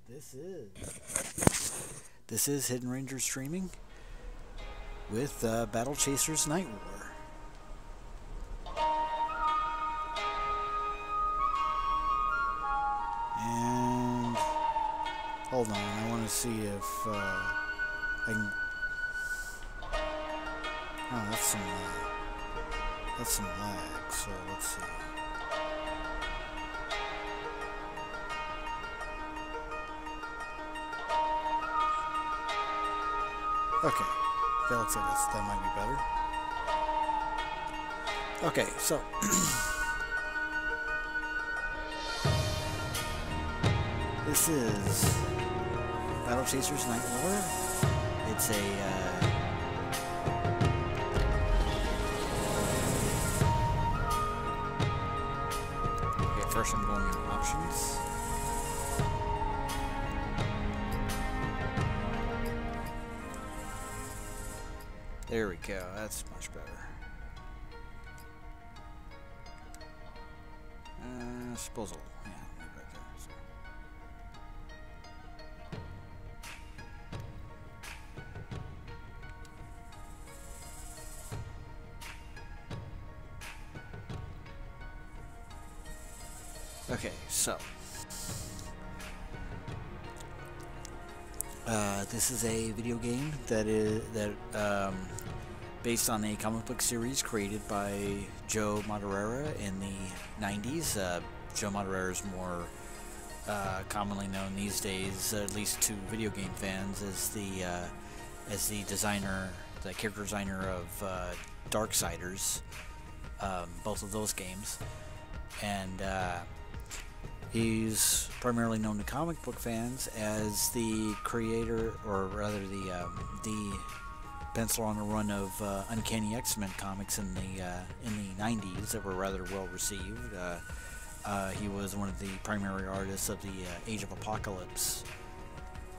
This is Hidden Ranger streaming with Battle Chasers Nightwar. And hold on, I want to see if I can. Oh, that's some lag. So let's see. Okay, let's say that might be better. Okay, so this is Battle Chasers Nightwar. It's a okay. First, I'm going into options. There we go, that's much better. Disposal, yeah, right there. So. Okay, so this is a video game that is based on a comic book series created by Joe Madureira in the 90s. Joe Madureira is more commonly known these days, at least to video game fans, as the designer, the character designer of Darksiders, both of those games, and he's primarily known to comic book fans as the creator, or rather the pencil on the run of Uncanny X-Men comics in the 90s that were rather well received. He was one of the primary artists of the Age of Apocalypse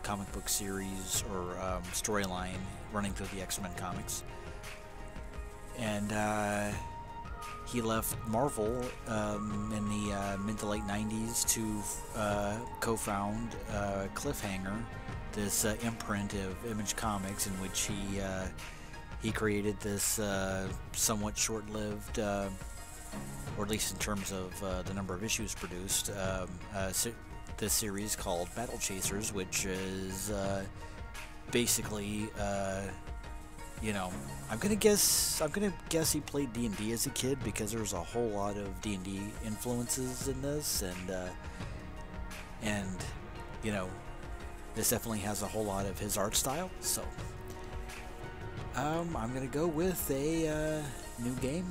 comic book series or storyline running through the X-Men comics. And he left Marvel in the mid to late 90s to co-found Cliffhanger, this imprint of Image Comics, in which he created this somewhat short-lived, or at least in terms of the number of issues produced, this series called Battle Chasers, which is basically, you know, I'm gonna guess he played D&D as a kid, because there's a whole lot of D&D influences in this, and you know, this definitely has a whole lot of his art style. So I'm gonna go with a new game.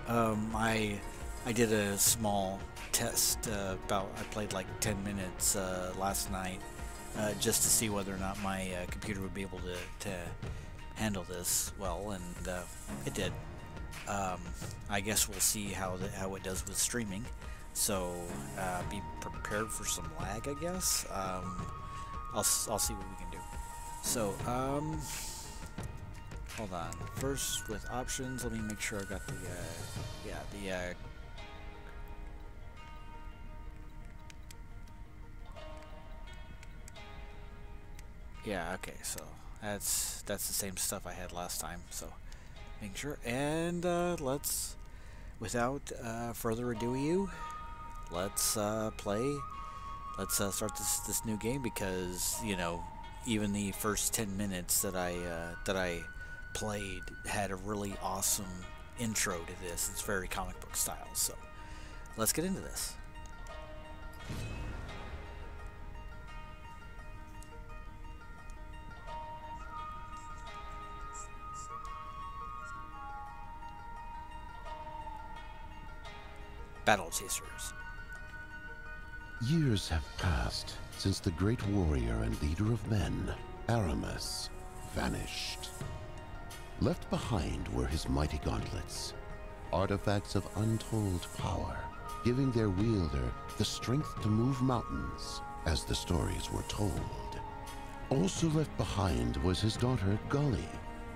I did a small test I played like 10 minutes last night, just to see whether or not my computer would be able to handle this well, and it did. I guess we'll see how it does with streaming. So be prepared for some lag, I guess. I'll see what we can do. So hold on. First, with options, let me make sure I got the yeah, okay, so that's the same stuff I had last time, so make sure. And let's, without further ado, let's play. Let's start this new game, because you know, even the first 10 minutes that I played had a really awesome intro to this. It's very comic book style, so let's get into this. Battle Chasers. Years have passed since the great warrior and leader of men, Aramis, vanished. Left behind were his mighty gauntlets, artifacts of untold power, giving their wielder the strength to move mountains, as the stories were told. Also left behind was his daughter, Gully.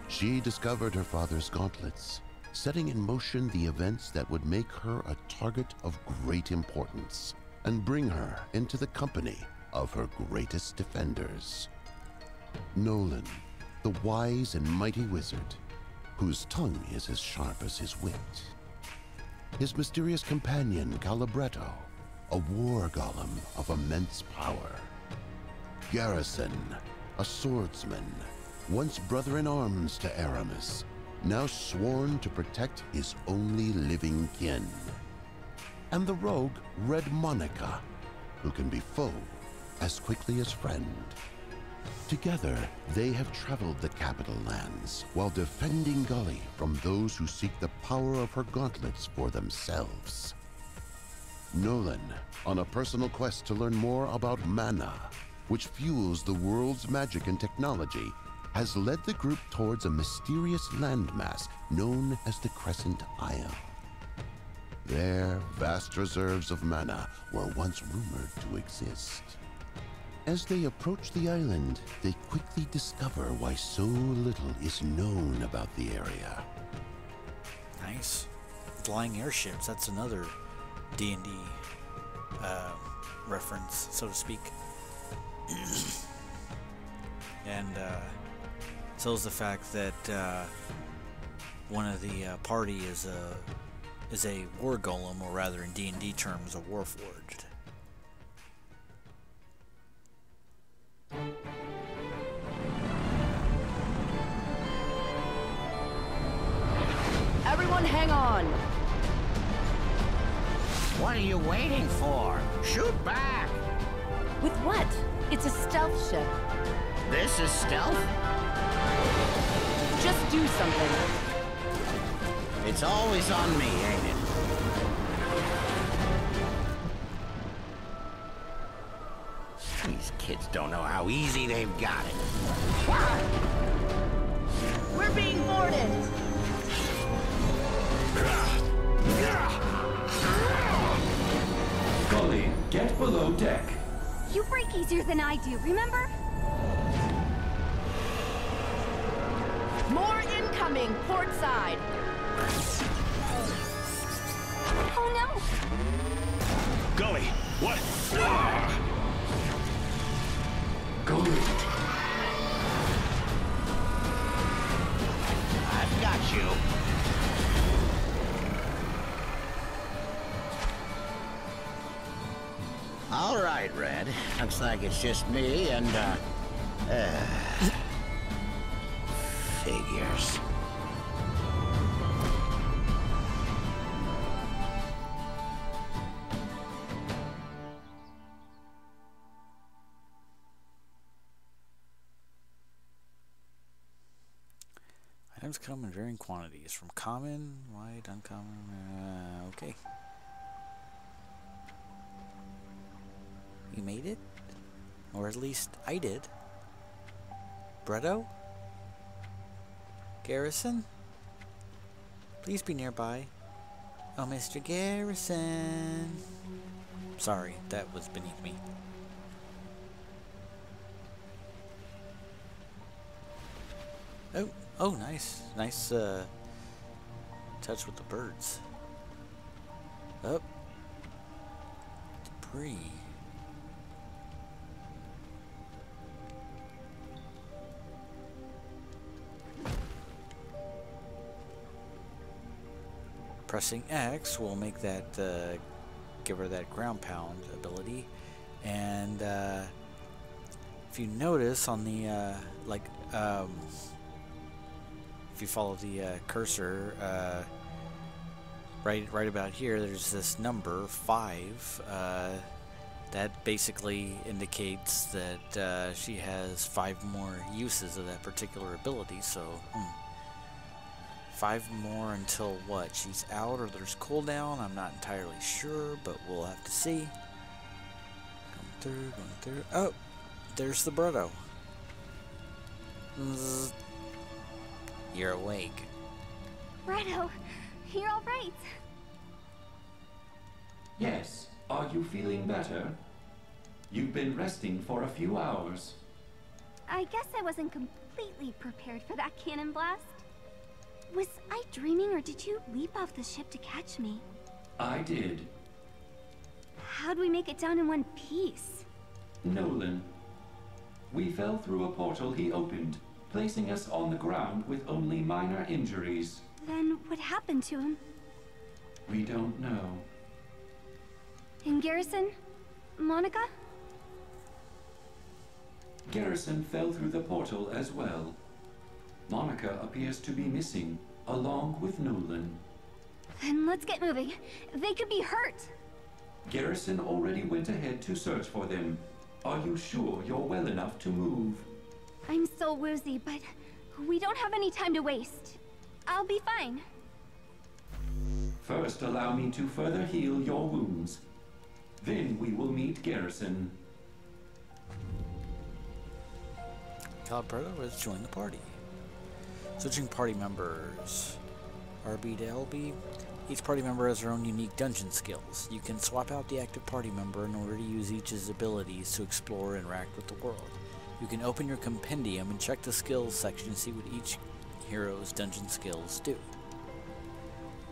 She discovered her father's gauntlets, setting in motion the events that would make her a target of great importance. and bring her into the company of her greatest defenders. Nolan, the wise and mighty wizard, whose tongue is as sharp as his wit. His mysterious companion, Calibretto, a war golem of immense power. Garrison, a swordsman, once brother-in-arms to Aramis, now sworn to protect his only living kin. And the rogue, Red Monica, who can be foe as quickly as friend. Together, they have traveled the capital lands while defending Gully from those who seek the power of her gauntlets for themselves. Nolan, on a personal quest to learn more about mana, which fuels the world's magic and technology, has led the group towards a mysterious landmass known as the Crescent Isle. There, vast reserves of mana were once rumored to exist. As they approach the island, they quickly discover why so little is known about the area. Nice. Flying airships, that's another D&D reference, so to speak. And so is the fact that one of the party is a war golem, or rather in D&D terms, a warforged. Everyone hang on! What are you waiting for? Shoot back! With what? It's a stealth ship. This is stealth? Just do something. It's always on me, ain't it? These kids don't know how easy they've got it. We're being boarded! Gully, get below deck. You break easier than I do, remember? More incoming, port side! Oh no! Gully, what? Gully. I've got you. All right, Red. Looks like it's just me and, figures. Items come in varying quantities, from common, wide, uncommon, okay. You made it? Or at least I did. Bretto? Garrison? Please be nearby. Oh, Mr. Garrison. Sorry, that was beneath me. Oh, nice. Nice, touch with the birds. Oh. Debris. Pressing X will make that, give her that ground pound ability. And, if you notice on the, if you follow the cursor, right about here, there's this number 5. That basically indicates that she has 5 more uses of that particular ability. So, 5 more until what? She's out, or there's cooldown. I'm not entirely sure, but we'll have to see. Going through. Oh, there's the Bretto. You're awake. Bretto, you're all right. Yes. Are you feeling better? You've been resting for a few hours. I guess I wasn't completely prepared for that cannon blast. Was I dreaming, or did you leap off the ship to catch me? I did. How'd we make it down in one piece? Nolan. We fell through a portal he opened, placing us on the ground with only minor injuries. Then what happened to him? We don't know. In Garrison? Monica? Garrison fell through the portal as well. Monica appears to be missing, along with Nolan. Then let's get moving. They could be hurt. Garrison already went ahead to search for them. Are you sure you're well enough to move? I'm so woozy, but we don't have any time to waste. I'll be fine. First, allow me to further heal your wounds. Then we will meet Garrison. Caliberto has joined the party. Switching party members. RB to LB. Each party member has their own unique dungeon skills. You can swap out the active party member in order to use each's abilities to explore and interact with the world. You can open your compendium and check the skills section to see what each hero's dungeon skills do.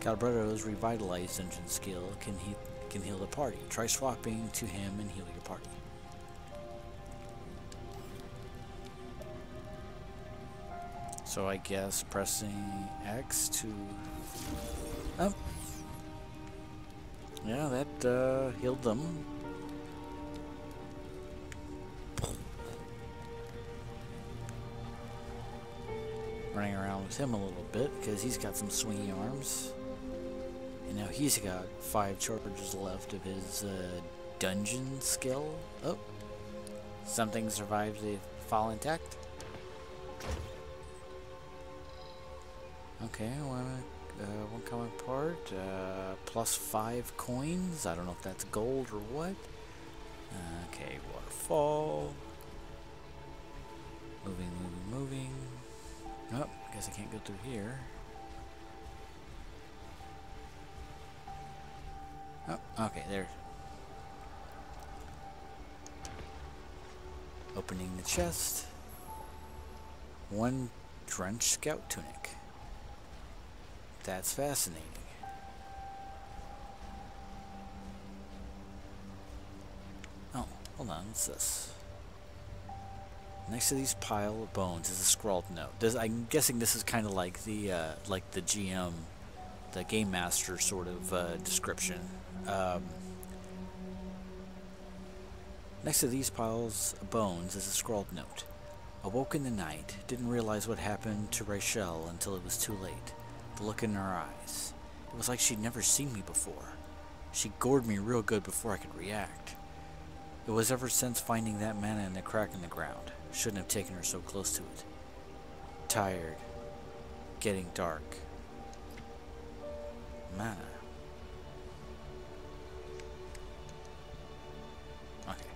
Calibreto's revitalized dungeon skill can heal the party. Try swapping to him and heal your party. So I guess pressing X to... Oh. Yeah, that healed them. Running around with him a little bit because he's got some swingy arms. And now he's got 5 charges left of his dungeon skill. Oh. Something survives the fall intact. Okay, one common part, plus 5 coins. I don't know if that's gold or what. Okay, waterfall. Moving. Oh, guess I can't go through here. Oh, okay, there. Opening the chest. 1 drenched scout tunic. That's fascinating. Oh, hold on, what's this? Next to these pile of bones is a scrawled note. I'm guessing this is kind of like the GM, the game master sort of description. Next to these piles of bones is a scrawled note. Awoke in the night, didn't realize what happened to Rachel until it was too late. The look in her eyes. It was like she'd never seen me before. She gored me real good before I could react. It was ever since finding that mana in the crack in the ground. Shouldn't have taken her so close to it. Tired. Getting dark. Mana. Okay.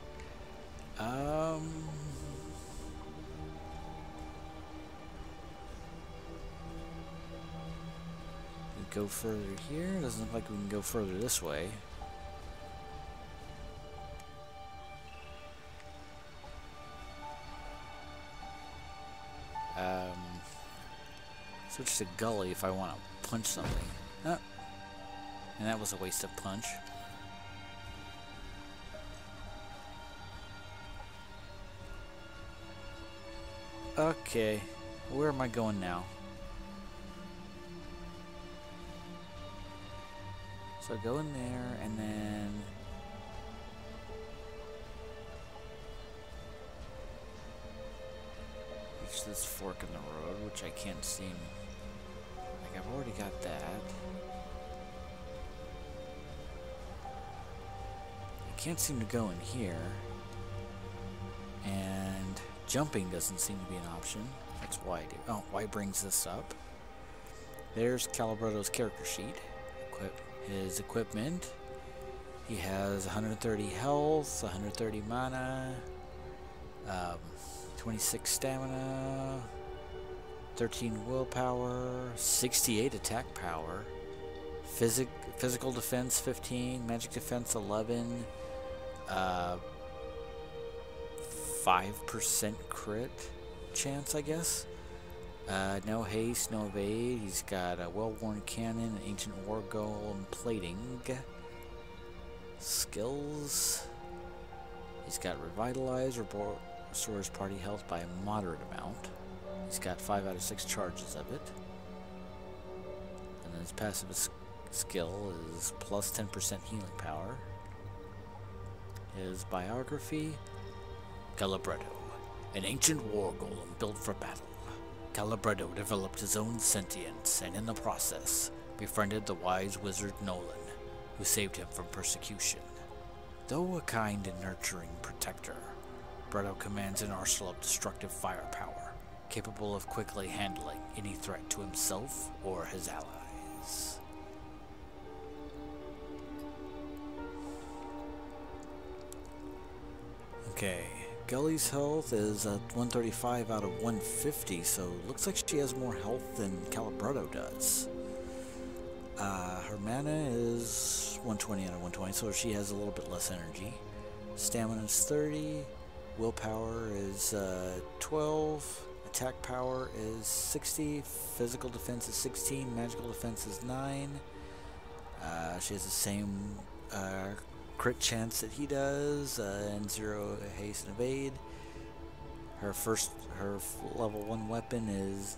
Go further here. Doesn't look like we can go further this way. Switch to gully if I want to punch something. Oh. And that was a waste of punch. Okay, where am I going now? So go in there and then reach this fork in the road, which I can't seem. Like I've already got that. I can't seem to go in here. And jumping doesn't seem to be an option. That's why I do. Oh, why brings this up? There's Calibreto's character sheet. His equipment. He has 130 health, 130 mana, 26 stamina, 13 willpower, 68 attack power, physical defense 15, magic defense 11, 5% crit chance, I guess. No haste, no evade. He's got a well-worn cannon, an ancient war golem plating. Skills. He's got Revitalize, restores party health by a moderate amount. He's got 5 out of 6 charges of it. And then his passive skill is plus 10% healing power. His biography, Calibretto, an ancient war golem built for battle. Calibretto developed his own sentience and in the process befriended the wise wizard Nolan, who saved him from persecution. Though a kind and nurturing protector, Bretto commands an arsenal of destructive firepower, capable of quickly handling any threat to himself or his allies. Okay, Gully's health is 135 out of 150, so looks like she has more health than Calibretto does. Her mana is 120 out of 120, so she has a little bit less energy. Stamina is 30, willpower is 12, attack power is 60, physical defense is 16, magical defense is 9. She has the same crit chance that he does, and 0 haste and evade. Her level 1 weapon is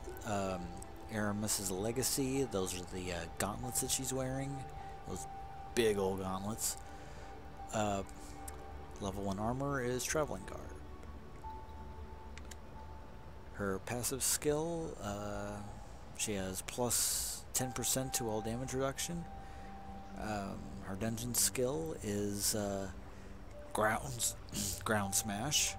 Aramis's Legacy. Those are the gauntlets that she's wearing. Those big old gauntlets. Level 1 armor is Traveling Guard. Her passive skill, she has plus 10% to all damage reduction. Her dungeon skill is ground smash.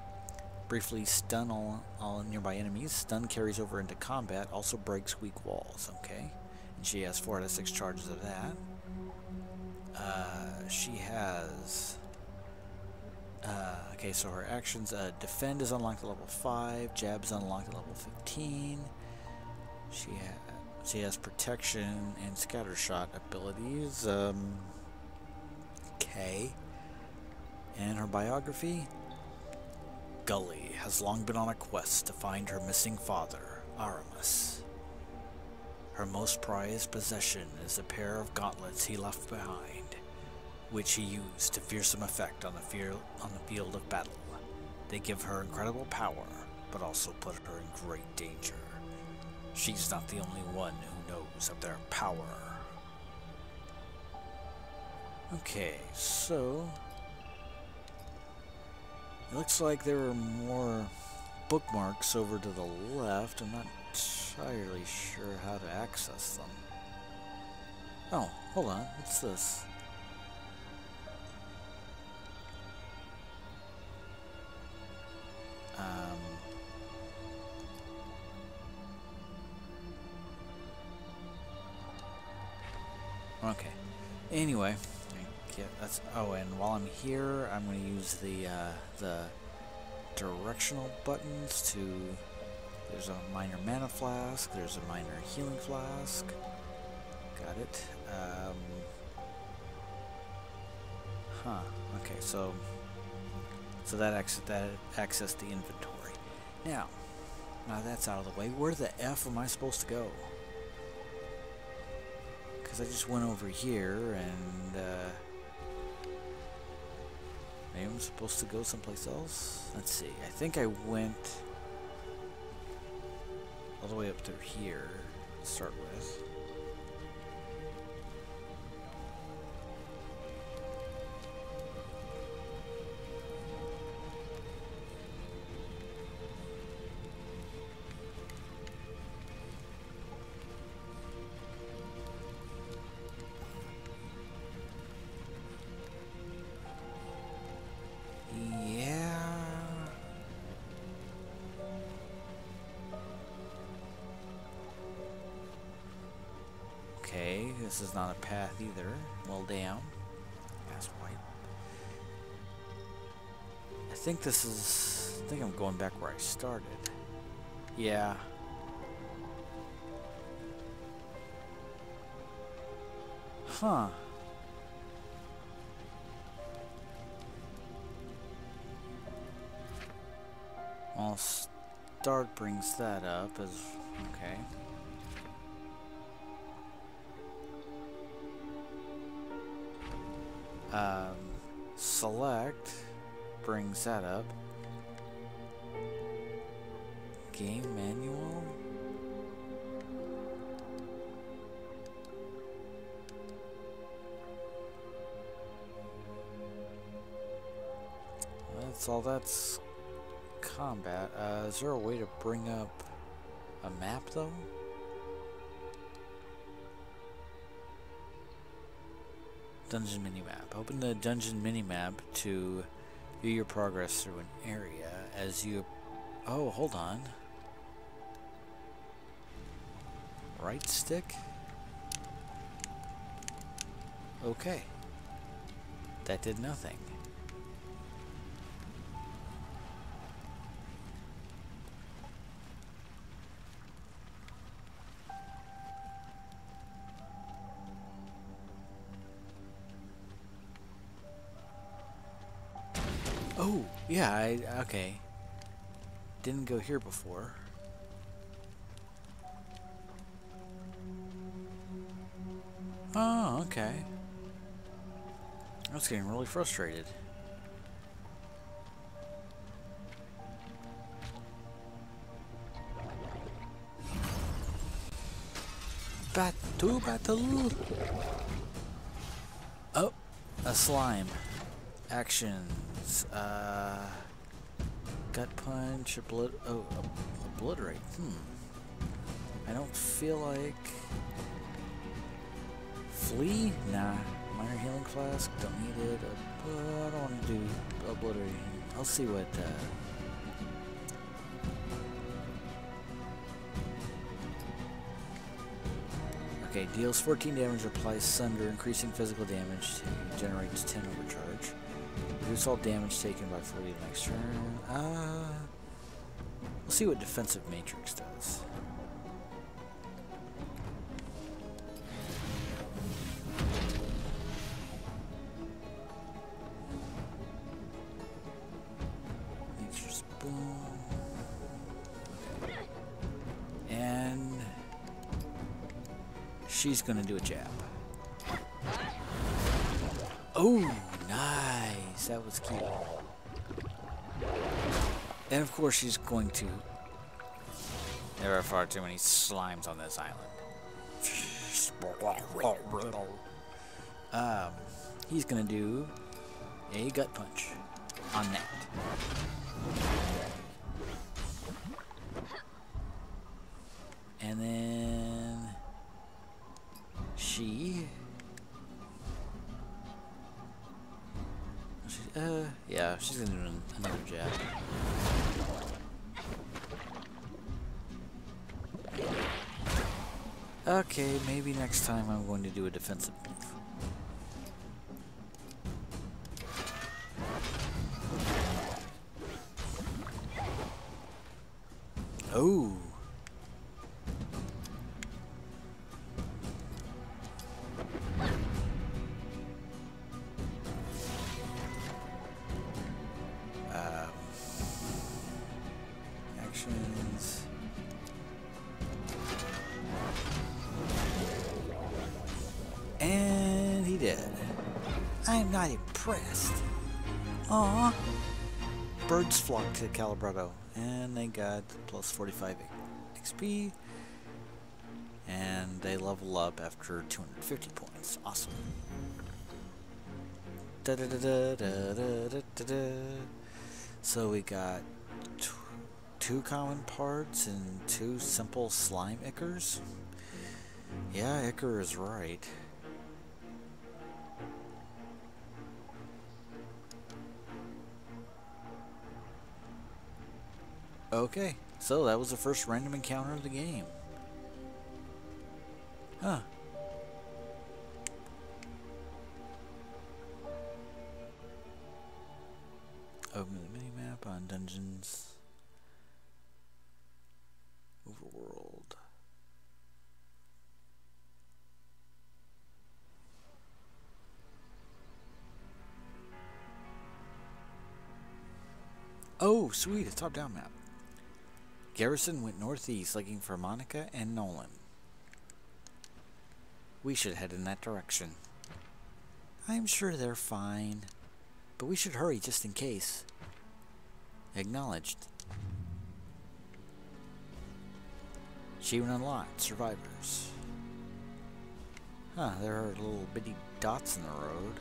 Briefly stun all nearby enemies. Stun carries over into combat, also breaks weak walls, okay? And she has 4 out of 6 charges of that. She has... okay, so her actions, defend is unlocked at level 5, jab is unlocked at level 15. She has protection and scattershot abilities, okay. And her biography? Gully has long been on a quest to find her missing father, Aramis. Her most prized possession is a pair of gauntlets he left behind, which he used to fearsome effect on the field of battle. They give her incredible power, but also put her in great danger. She's not the only one who knows of their power. Okay, so... it looks like there are more bookmarks over to the left. I'm not entirely sure how to access them. Oh, hold on. What's this? Okay. Anyway. Yeah, that's, oh, and while I'm here, I'm going to use the directional buttons to, there's a minor mana flask, there's a minor healing flask, got it, okay, so that access the inventory. Now that's out of the way, where the F am I supposed to go? Because I just went over here and, maybe I'm supposed to go someplace else? Let's see. I think I went all the way up through here to start with. Okay, this is not a path either. Well, down. Gas white. I think this is... I think I'm going back where I started. Yeah. Huh. Well, start brings that up as... okay. Select brings that up. Game manual. That's combat. Is there a way to bring up a map though? Dungeon minimap. Open the dungeon minimap to view your progress through an area as you... Oh, hold on. Right stick? Okay. That did nothing. Oh, yeah, okay. Didn't go here before. Oh, okay. I was getting really frustrated. Battle. Oh, a slime. Actions. Gut punch, obliterate. I don't feel like... Flee? Nah. Minor healing flask, don't need it. I don't want to do obliterating. I'll see what... Okay, deals 14 damage, applies Sunder, increasing physical damage, generates 10 overcharge. Reduce all damage taken by 40 the next turn. We'll see what defensive matrix does. Nature's boom. And she's gonna do a jab. Oh, nice. That was cute. And of course she's going to... There are far too many slimes on this island. He's gonna do a gut punch on that. And then she... yeah, she's gonna do another jab. Okay, maybe next time I'm going to do a defensive move. Oh. Actions. And he did. I'm not impressed. Aww. Birds flocked to Calibrato, and they got plus 45 XP. And they level up after 250 points. Awesome. Da -da -da -da -da -da -da -da. So we got two common parts and 2 simple slime ichors. Yeah, Ichor is right. Okay, so that was the first random encounter of the game. Huh. Open the minimap on Dungeons. Overworld. Oh, sweet, a top-down map. Garrison went northeast looking for Monica and Nolan. We should head in that direction. I'm sure they're fine. But we should hurry just in case. Acknowledged. Achievement unlocked. Survivors. Huh, there are little bitty dots in the road.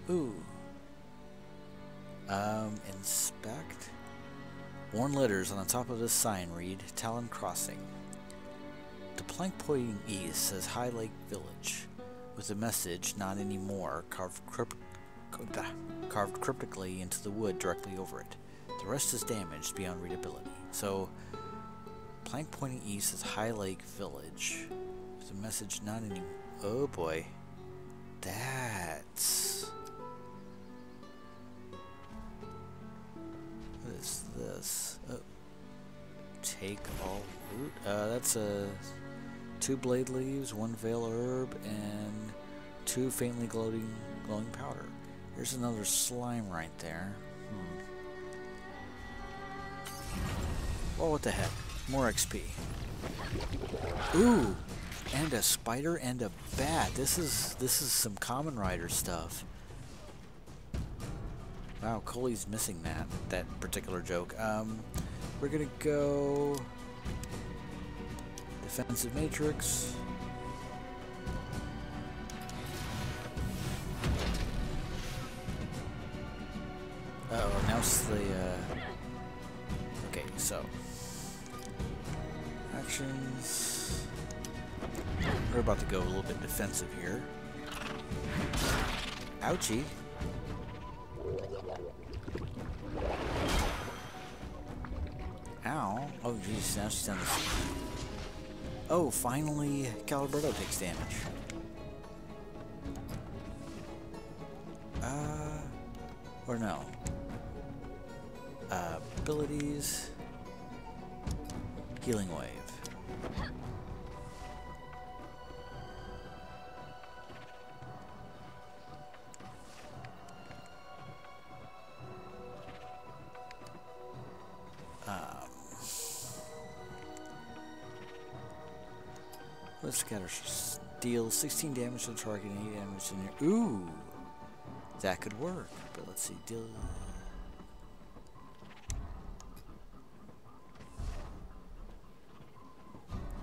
Ooh. Inspect. Worn letters on the top of this sign read, Talon Crossing. The plank pointing east says High Lake Village, with the message, not anymore, carved cryptically into the wood directly over it. The rest is damaged beyond readability. So, plank pointing east says High Lake Village, with the message, not anymore. Oh boy. That's... What is this? Oh. Take all root. That's a 2 blade leaves, 1 veil herb, and 2 faintly glowing powder. Here's another slime right there. Oh, what the heck? More XP. Ooh, and a spider and a bat. This is some Kamen Rider stuff. Wow, Coley's missing that particular joke. We're gonna go defensive matrix. Uh-oh, now it's the okay, so actions. We're about to go a little bit defensive here. Ouchie. Ow. Oh, jeez, now she's done this. Oh, finally, Caliberto takes damage. Or no. Abilities. Healing Wave. Let's scatter. Deal 16 damage to the target and 8 damage in your... Ooh! That could work. But let's see. Deal...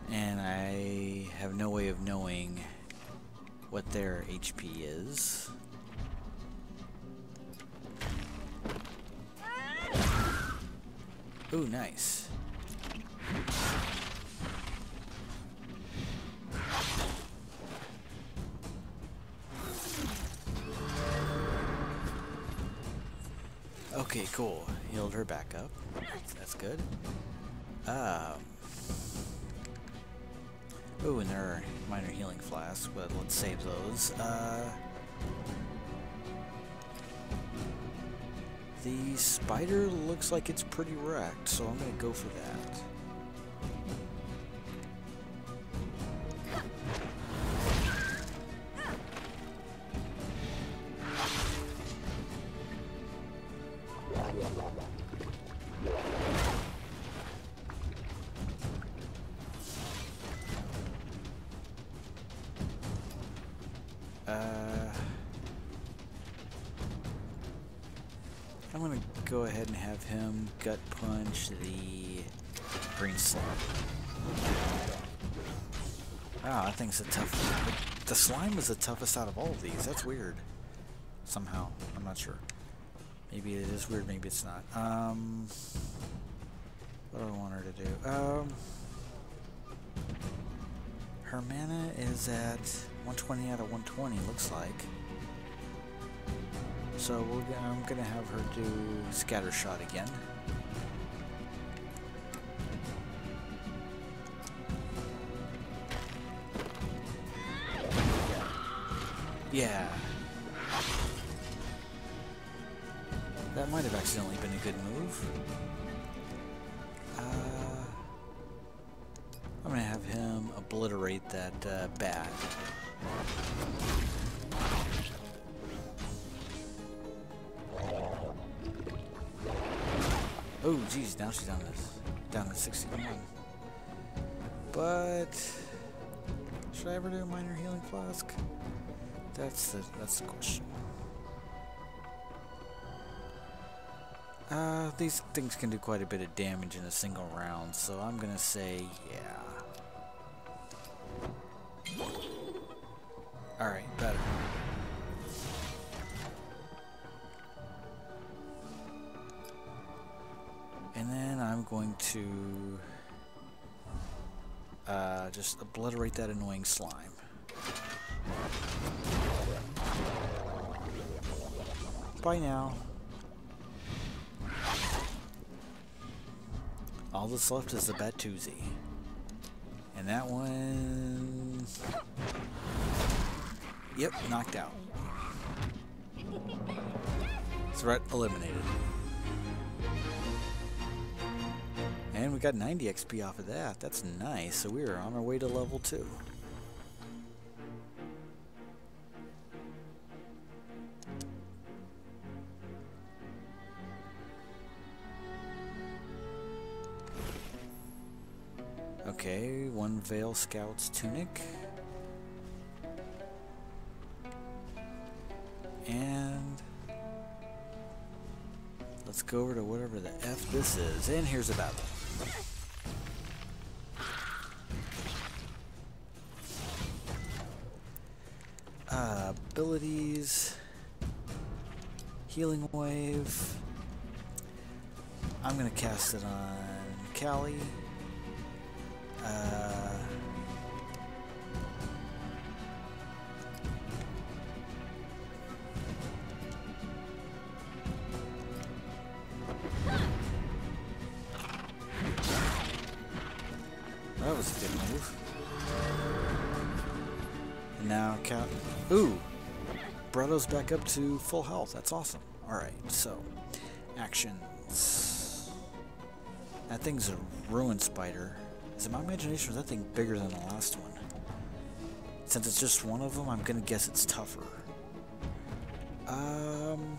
And I have no way of knowing what their HP is. Ooh, nice. Okay, cool. Healed her back up. That's good. Ooh, and there are minor healing flasks, but let's save those. The spider looks like it's pretty wrecked, so I'm gonna go for that. I'm gonna go ahead and have him gut punch the green slime. Wow, that thing's a tough. The slime is the toughest out of all of these. That's weird. Somehow, I'm not sure. Maybe it is weird. Maybe it's not. What do I want her to do? Her mana is at 120 out of 120. Looks like. So I'm gonna have her do scatter shot again. Yeah. That might have accidentally been a good move. I'm gonna have him obliterate that bat. Oh, geez, now she's down to 61. But should I ever do a minor healing flask? That's the question. These things can do quite a bit of damage in a single round, so I'm gonna say yeah. Alright, better. And then I'm going to just obliterate that annoying slime. Bye now. All that's left is the Batuzi. And that one... Yep, knocked out. Threat eliminated. And we got 90 XP off of that. That's nice. So we're on our way to level 2. Okay, one Veil Scout's tunic. And let's go over to whatever the F this is. And here's a battle. Abilities. Healing Wave. I'm going to cast it on Callie. That was a good move. And now ooh! Bretto's back up to full health. That's awesome. Alright, so actions. That thing's a ruin spider. Is it my imagination or is that thing bigger than the last one? Since it's just one of them, I'm gonna guess it's tougher. I'm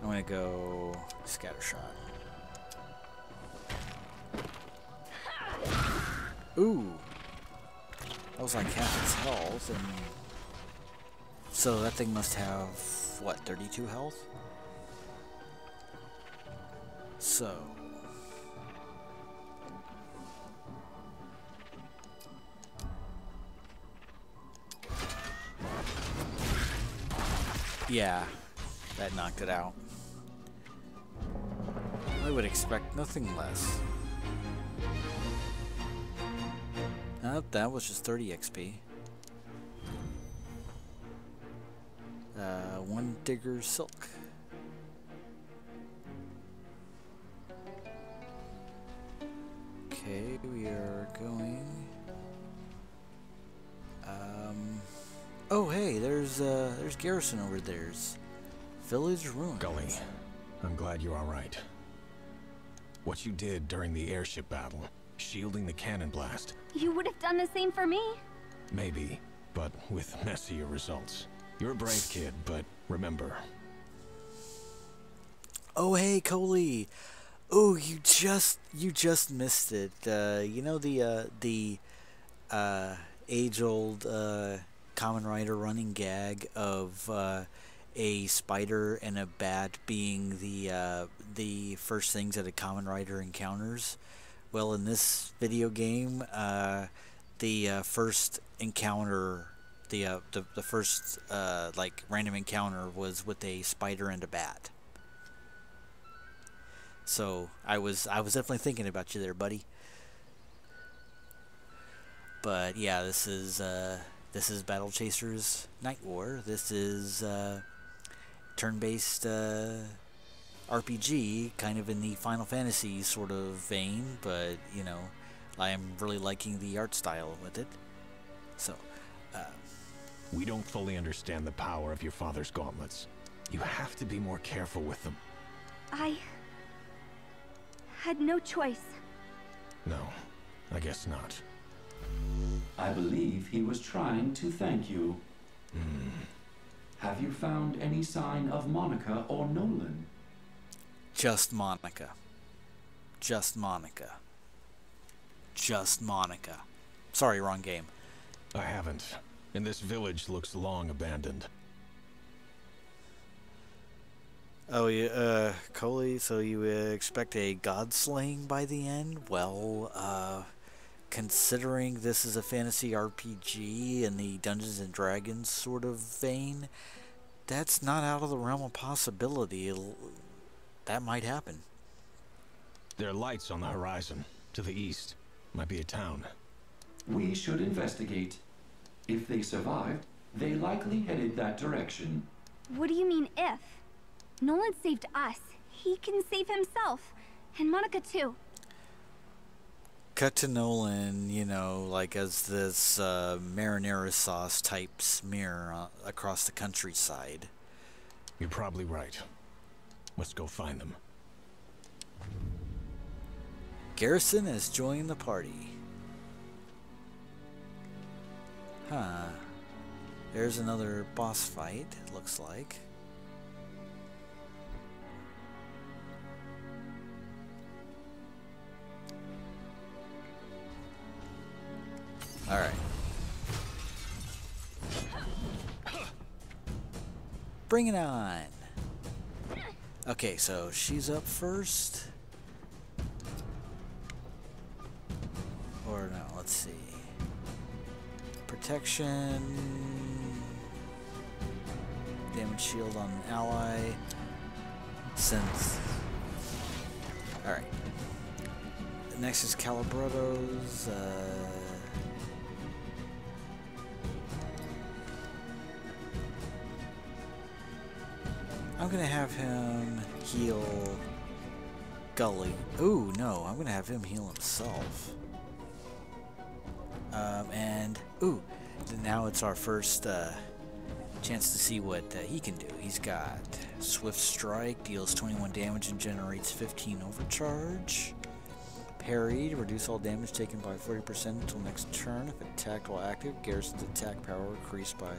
gonna go Scattershot. Ooh! That was like half its health, and so that thing must have, what, 32 health? So... yeah, that knocked it out. I would expect nothing less. Nope, that was just 30 XP. One Digger Silk. Okay, we are going... oh hey, there's Garrison over there's Village Ruin. Gully, I'm glad you're alright. What you did during the airship battle, shielding the cannon blast. You would have done the same for me? Maybe, but with messier results. You're a brave kid, but remember. Oh hey, Coley. Oh, you just missed it. You know the age-old Kamen Rider running gag of a spider and a bat being the first things that a Kamen Rider encounters. Well, in this video game, the first encounter, the first like random encounter was with a spider and a bat. So I was definitely thinking about you there, buddy. But yeah, this is Battle Chasers Nightwar. This is turn-based RPG, kind of in the Final Fantasy sort of vein, but you know, I am really liking the art style with it. So, we don't fully understand the power of your father's gauntlets. You have to be more careful with them. I had no choice. No, I guess not. I believe he was trying to thank you. Have you found any sign of Monica or Nolan? just Monica. Just Monica. Just Monica. Sorry, wrong game. I haven't. And this village looks long abandoned. Oh, yeah, Coley, so you expect a god slaying by the end? Well, considering this is a fantasy RPG in the Dungeons and Dragons sort of vein, that's not out of the realm of possibility. That might happen. There are lights on the horizon. To the east. Might be a town. We should investigate. If they survived, they likely headed that direction. What do you mean, if? Nolan saved us. He can save himself. And Monica, too. Cut to Nolan, you know, like as this marinara sauce type smear across the countryside. You're probably right. Let's go find them. Garrison has joined the party. Huh. There's another boss fight, it looks like. Alright. Bring it on! Okay, so she's up first. Or no, let's see. Protection. Damage shield on an ally. Since. Alright. Next is Calibretto's. I'm gonna have him heal Gully. Ooh, no, I'm gonna have him heal himself. And ooh, now it's our first chance to see what he can do. He's got Swift Strike, deals 21 damage and generates 15 overcharge. Parried, reduce all damage taken by 40% until next turn. If attacked while active, Garrison's attack power increased by.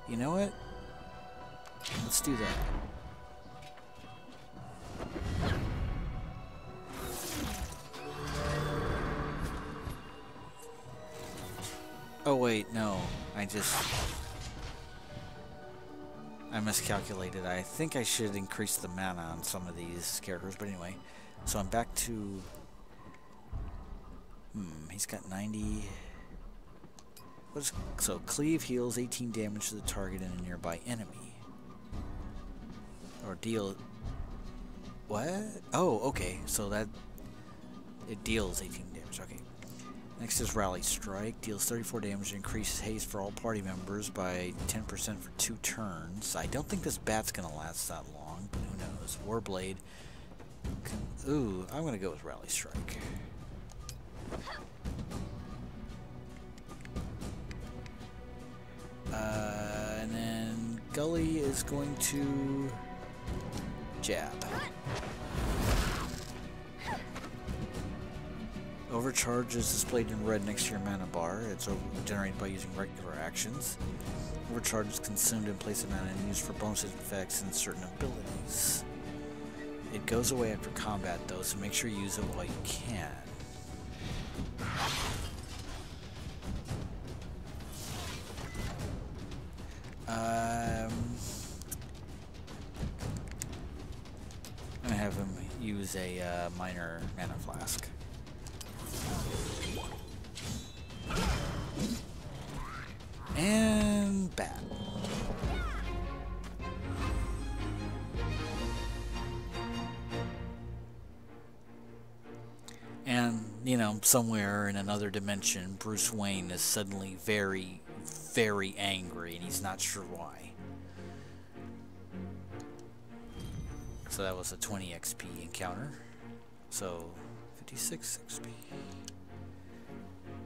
You know what? Let's do that. Oh wait, no. I miscalculated. I think I should increase the mana on some of these characters, but anyway. So I'm back to... he's got 90... So cleave heals 18 damage to the target and a nearby enemy. Or deal... What? Oh, okay. So that... It deals 18 damage. Okay. Next is Rally Strike. Deals 34 damage and increases haste for all party members by 10% for 2 turns. I don't think this bat's going to last that long, but who knows. Warblade. Ooh, I'm going to go with Rally Strike. And then Gully is going to jab. Overcharge is displayed in red next to your mana bar. It's generated by using regular actions. Overcharge is consumed in place of mana and used for bonus effects and certain abilities. It goes away after combat though, so make sure you use it while you can. I'm gonna have him use a minor mana flask. And bat. And, you know, somewhere in another dimension, Bruce Wayne is suddenly very, very angry, and he's not sure why. So that was a 20 XP encounter. So, 56 XP.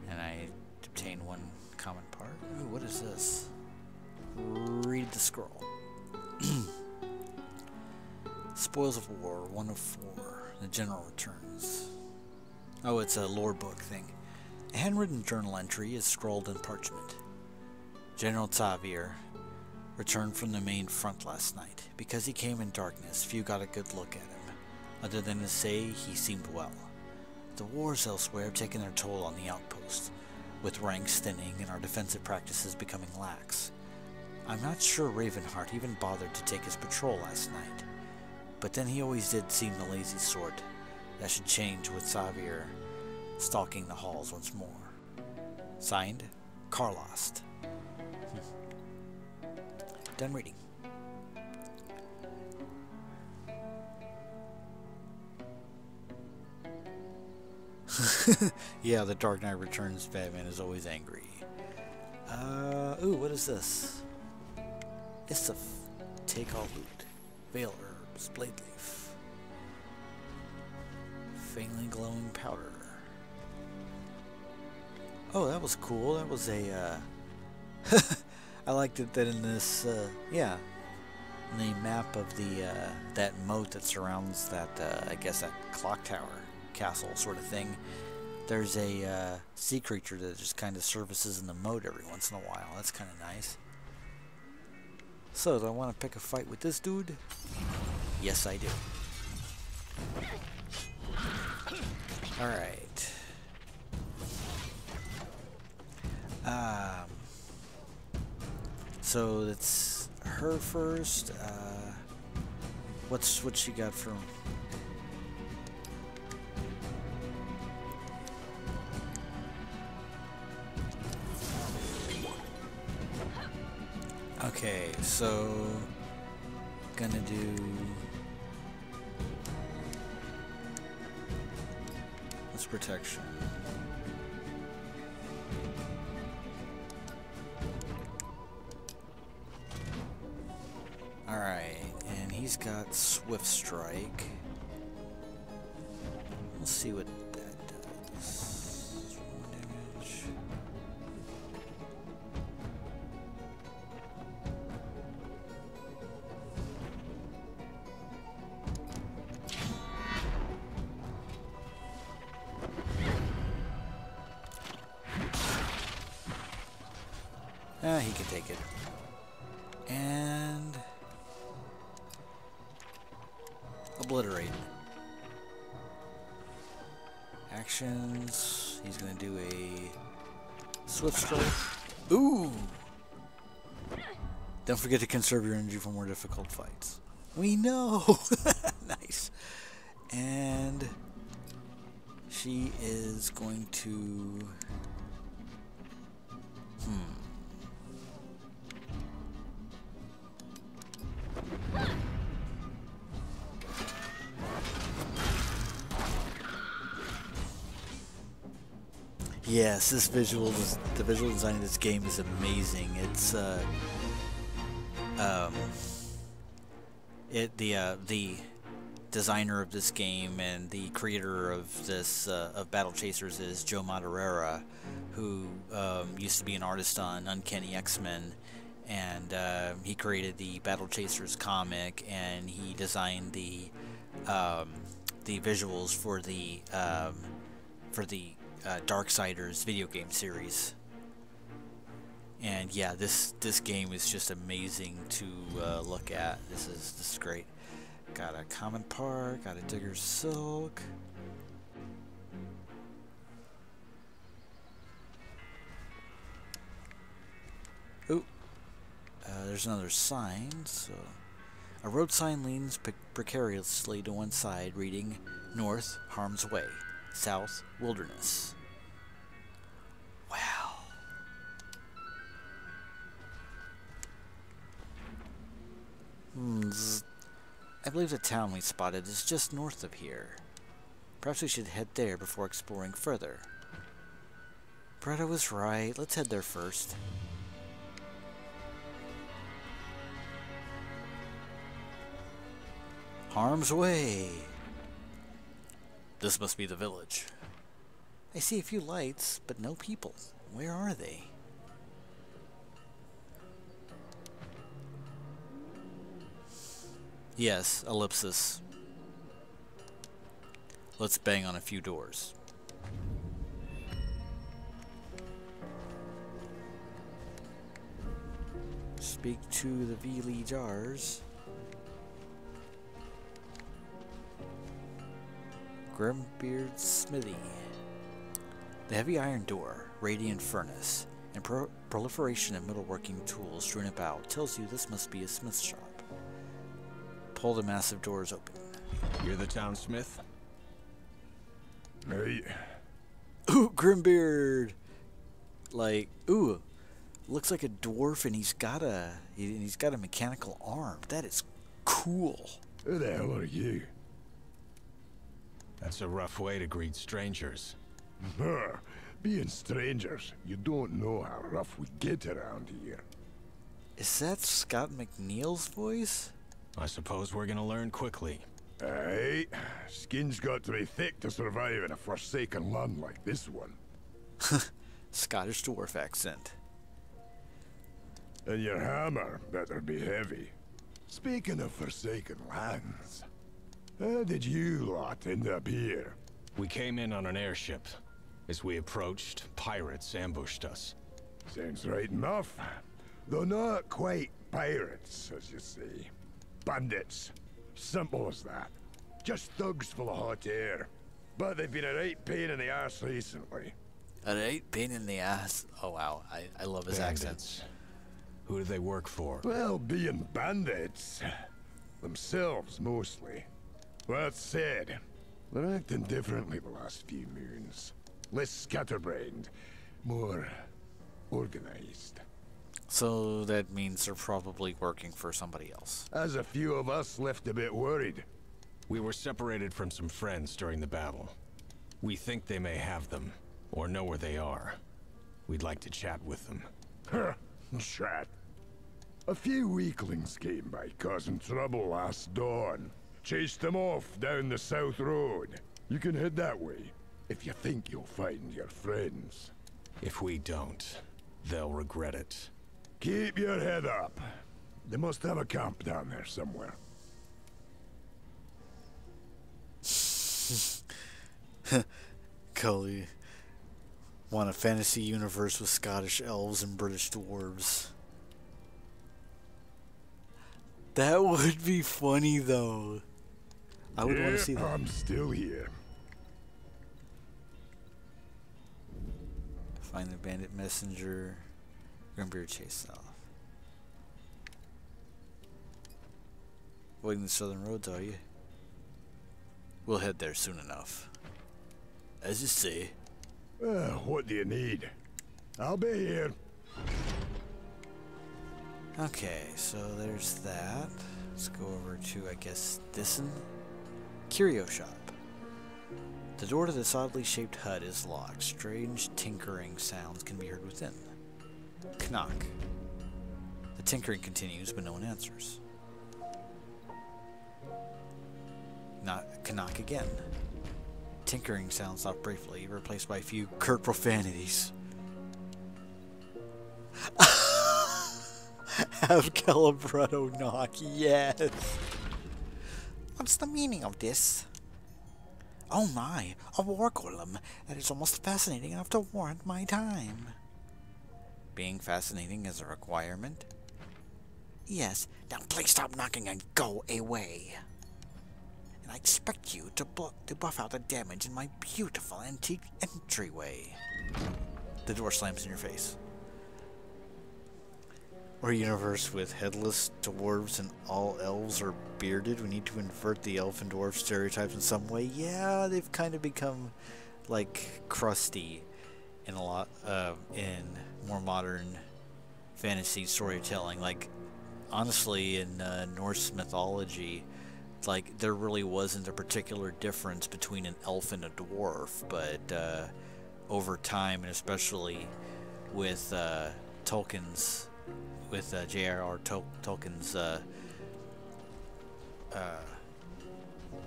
And I obtained 1 common part. Ooh, what is this? Read the scroll. Spoils of War, 1 of 4. The General returns. Oh, it's a lore book thing. A handwritten journal entry is scrawled in parchment. General Tavir returned from the main front last night. Because he came in darkness, few got a good look at him. Other than to say he seemed well. The wars elsewhere have taken their toll on the outpost. with ranks thinning and our defensive practices becoming lax. I'm not sure Ravenheart even bothered to take his patrol last night, but then he always did seem the lazy sort. That should change with Xavier stalking the halls once more. Signed, Carlost. Done reading. Yeah, the Dark Knight Returns Batman is always angry. Ooh, what is this? It's a take all loot. Veil herbs, blade leaf. Faintly glowing powder. Oh, that was cool. That was a, I liked it that in this, yeah, in the map of the, that moat that surrounds that, I guess that clock tower castle sort of thing, there's a, sea creature that just kind of surfaces in the moat every once in a while. That's kind of nice. So, do I want to pick a fight with this dude? Yes, I do. Alright. So it's her first. What she got from? Okay, so gonna do. What's protection? Alright, and he's got Swift Strike. We'll see what that does. Damage. He can take it. And obliterate. Actions. He's gonna do a Swift Strike. Ooh! Don't forget to conserve your energy for more difficult fights. We know! Nice. And she is going to... Yes, the visual design of this game is amazing. It's the designer of this game and the creator of this of Battle Chasers is Joe Madureira, who used to be an artist on Uncanny X-Men, and he created the Battle Chasers comic, and he designed the visuals for the Darksiders video game series. And yeah, this game is just amazing to look at. This is great. Got a common part, got a Digger's Silk. Ooh, there's another sign. So a road sign leans precariously to one side, reading North, Harm's Way. South, Wilderness. Wow. I believe the town we spotted is just north of here. Perhaps we should head there before exploring further. Bretta was right. Let's head there first. Harm's Way. This must be the village. I see a few lights, but no people. Where are they? Yes, ellipsis. Let's bang on a few doors. Speak to the Veely Jars. Grimbeard's Smithy. The heavy iron door, radiant furnace, and proliferation of metalworking tools strewn about tells you this must be a smith's shop. Pull the massive doors open. You're the town smith? Hey. Ooh, Grimbeard! Like, ooh, looks like a dwarf, and he's got a mechanical arm. That is cool. Who the hell are you? That's a rough way to greet strangers. Being strangers, you don't know how rough we get around here. Is that Scott McNeil's voice? I suppose we're gonna learn quickly. Aye, skin's got to be thick to survive in a forsaken land like this one. Scottish dwarf accent. And your hammer better be heavy. Speaking of forsaken lands, how did you lot end up here? We came in on an airship. As we approached, pirates ambushed us. Sounds right enough. Though not quite pirates, as you say. Bandits. Simple as that. Just thugs full of hot air. But they've been a right pain in the arse recently. A right pain in the ass. Oh wow, I love his accent. Who do they work for? Well, being bandits. Themselves, mostly. That said, they're acting differently the last few moons. Less scatterbrained. More organized. So that means they're probably working for somebody else. As a few of us left a bit worried. We were separated from some friends during the battle. We think they may have them, or know where they are. We'd like to chat with them. Huh, chat. A few weaklings came by causing trouble last dawn. Chased them off down the south road. You can head that way, if you think you'll find your friends. If we don't, they'll regret it. Keep your head up. They must have a camp down there somewhere. Cully. Want a fantasy universe with Scottish elves and British dwarves. That would be funny though. I would want to see that. I'm still here. Find the bandit messenger. Grimbeard chase off. Avoiding the southern roads, are you? We'll head there soon enough. As you say. What do you need? I'll be here. Okay, so there's that. Let's go over to, I guess, this one. Curio shop. The door to this oddly shaped hut is locked. Strange tinkering sounds can be heard within. Knock. The tinkering continues, but no one answers. Knock again. Tinkering sounds stop briefly, replaced by a few curt profanities. Have Calibretto knock, yes! What's the meaning of this? Oh my, a war golem. That is almost fascinating enough to warrant my time. Being fascinating is a requirement? Yes, now please stop knocking and go away. And I expect you to buff out the damage in my beautiful antique entryway. The door slams in your face. Or a universe with headless dwarves and all elves are bearded. We need to invert the elf and dwarf stereotypes in some way. Yeah, they've kind of become like crusty in a lot in more modern fantasy storytelling. Like honestly, in Norse mythology, like there really wasn't a particular difference between an elf and a dwarf, but over time, and especially with Tolkien's. With J.R.R. Tolkien's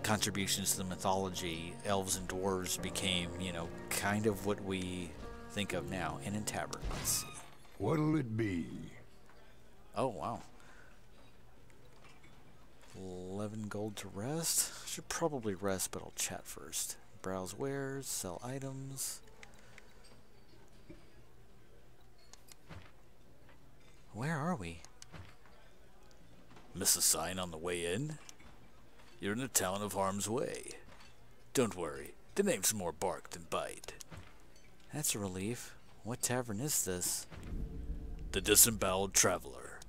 contributions to the mythology, elves and dwarves became, you know, kind of what we think of now. And in tavern, let's see. What'll it be? Oh, wow. 11 gold to rest. Should probably rest, but I'll chat first. Browse wares, sell items. Where are we? Miss a sign on the way in? You're in the town of Harm's Way. Don't worry, the name's more bark than bite. That's a relief. What tavern is this? The Disemboweled Traveler.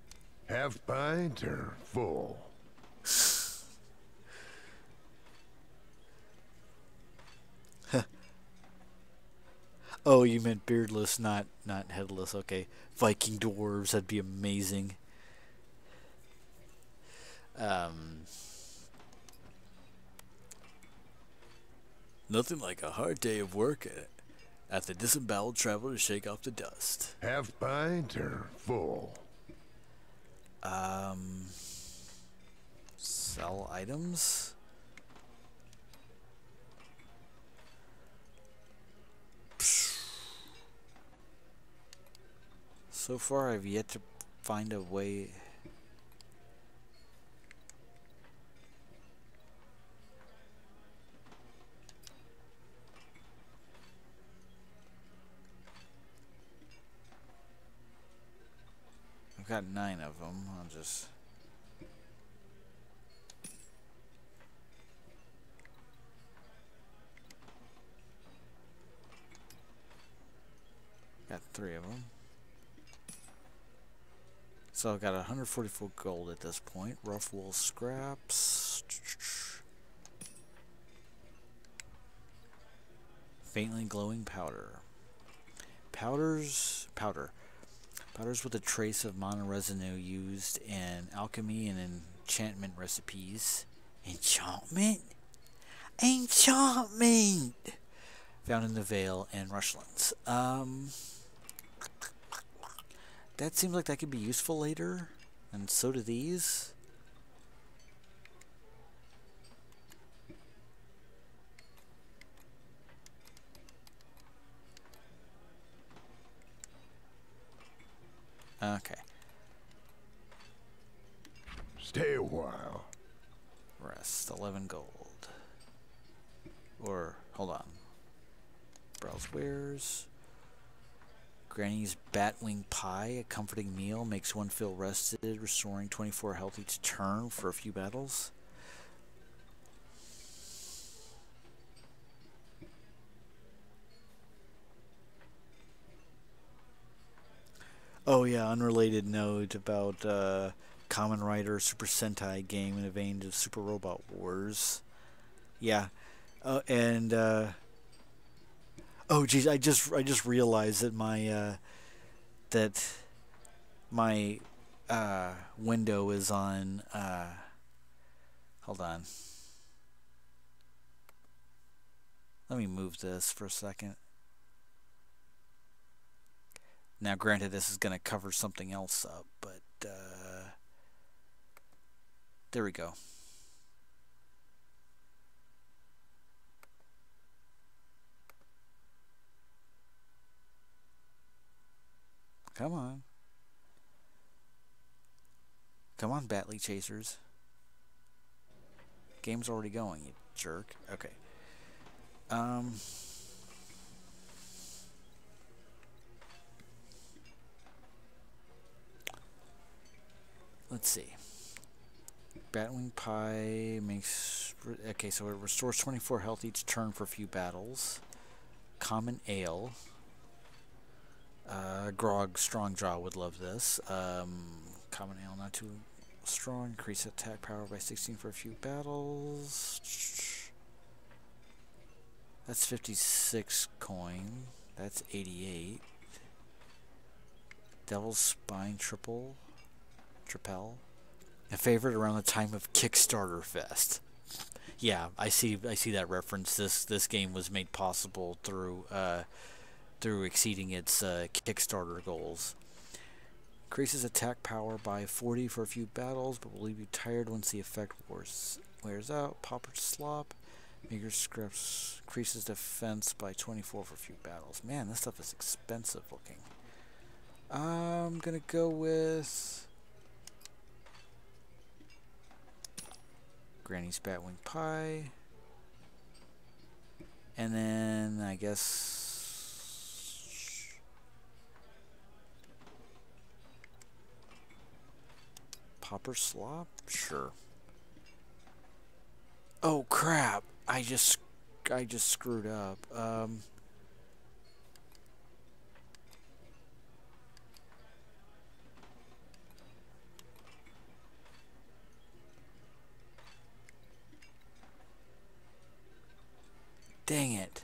Half pint or full? Oh, you meant beardless, not headless. Okay, Viking dwarves. That'd be amazing. Nothing like a hard day of work at the Disemboweled Traveler to shake off the dust. Half pint or full? Sell items? So far, I've yet to find a way. I've got 9 of them. I'll just. Got 3 of them. So I've got 144 gold at this point. Rough wool scraps. Faintly glowing powder. Powder with a trace of mana residue used in alchemy and enchantment recipes. Enchantment? Enchantment! Found in the Vale and Rushlands. That seems like that could be useful later. And so do these. Okay. Stay a while. Rest. 11 gold. Or, hold on. Browse wares. Granny's Batwing Pie, a comforting meal, makes one feel rested, restoring 24 health each turn for a few battles. Oh yeah, unrelated note about Kamen Rider Super Sentai game in the vein of Super Robot Wars. Yeah, and oh geez, I just realized that my window is on. Hold on. Let me move this for a second. Now, granted, this is going to cover something else up, but there we go. Come on. Come on, Batley Chasers. Game's already going, you jerk. Okay. Let's see. Batwing Pie makes... Okay, so it restores 24 health each turn for a few battles. Common Ale. Grog Strongjaw would love this. Common Ale, not too strong. Increase attack power by 16 for a few battles. That's 56 coin. That's 88. Devil's Spine Tripel. A favorite around the time of Kickstarter Fest. Yeah, I see that reference. This game was made possible through exceeding its Kickstarter goals. Increases attack power by 40 for a few battles, but will leave you tired once the effect wears out. Popper Slop. Meager Scripts. Increases defense by 24 for a few battles. Man, this stuff is expensive looking. I'm gonna go with Granny's Batwing Pie. And then, I guess... Popper Slop? Sure. Oh, crap! I just screwed up. Dang it.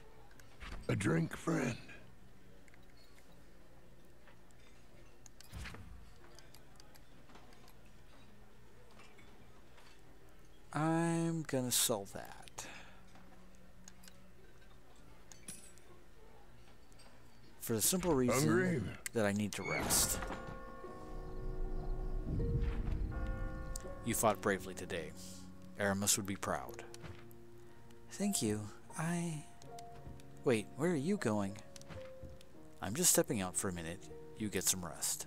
A drink, friend? I'm gonna sell that. For the simple reason Hungry? that I need to rest. You fought bravely today. Aramis would be proud. Thank you. Wait, where are you going? I'm just stepping out for a minute. You get some rest.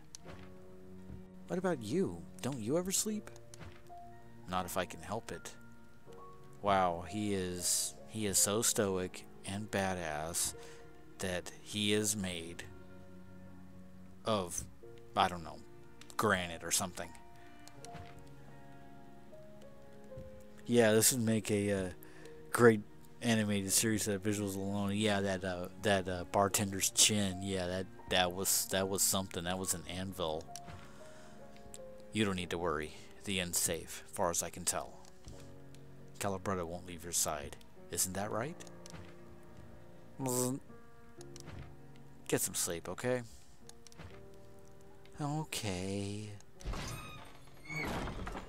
What about you? Don't you ever sleep? Not if I can help it. Wow, he is so stoic and badass that he is made of, I don't know, granite or something. Yeah, this would make a great animated series of visuals alone. Yeah, that bartender's chin. Yeah, that was something. That was an anvil. You don't need to worry. The end's safe, far as I can tell. Calabretta won't leave your side. Isn't that right? Get some sleep, okay? Okay.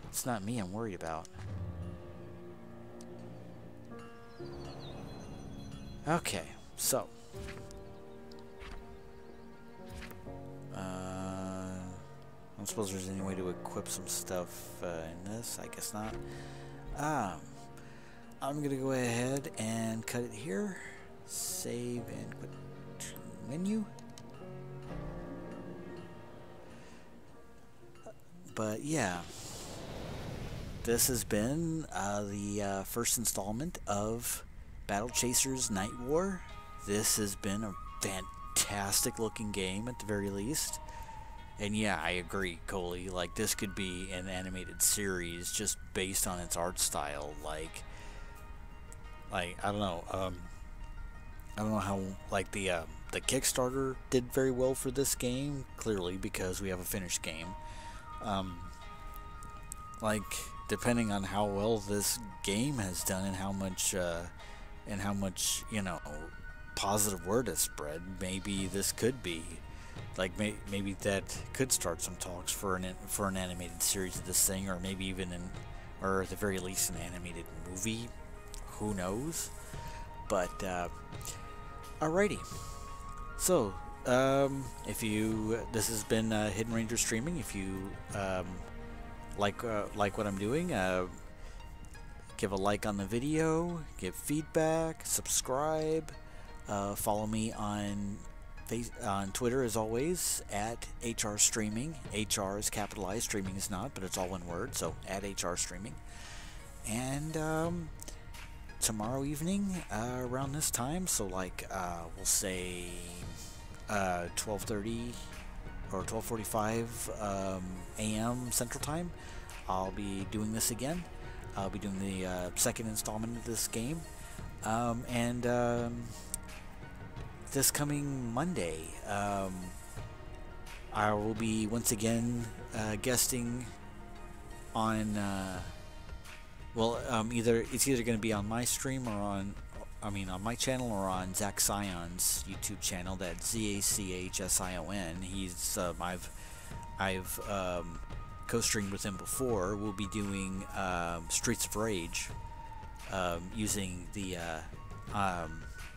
It's not me I'm worried about. Okay, so. I don't suppose there's any way to equip some stuff in this. I guess not. I'm gonna go ahead and cut it here. Save and quit menu. But yeah, this has been the first installment of Battle Chasers Nightwar. This has been a fantastic looking game at the very least. And yeah, I agree, Coley. Like, this could be an animated series just based on its art style. Like I don't know. I don't know how, like, the Kickstarter did very well for this game, clearly, because we have a finished game. Like, depending on how well this game has done and how much, you know, positive word has spread, maybe this could be, like, maybe that could start some talks for an animated series of this thing, or maybe even or at the very least an animated movie. Who knows? But, alrighty. So, this has been Hidden Ranger Streaming. If you like what I'm doing, give a like on the video, give feedback, subscribe, follow me on Twitter as always at HR Streaming. HR is capitalized, streaming is not, but it's all one word, so at HR Streaming. And tomorrow evening around this time, so like we'll say 12:30 or 12:45 a.m. Central Time, I'll be doing this again. I'll be doing the second installment of this game, and this coming Monday I will be once again guesting on it's either going to be on my stream or on my channel or on Zach Sion's YouTube channel. That's ZACHSION. He's I've co-streamed with him before. We'll be doing Streets of Rage using the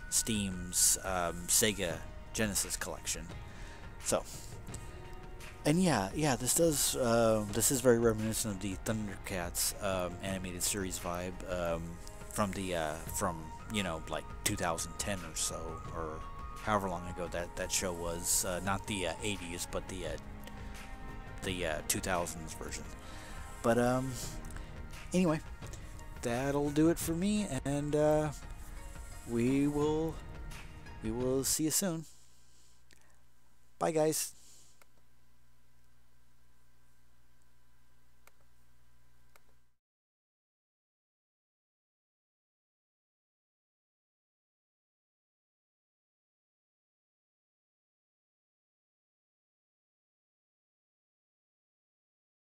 Steam's Sega Genesis collection. So, and yeah, this is very reminiscent of the Thundercats animated series vibe from you know, like 2010 or so, or however long ago that show was. Not the 80s, but the 2000s version. But anyway, that'll do it for me, and we will see you soon. Bye, guys.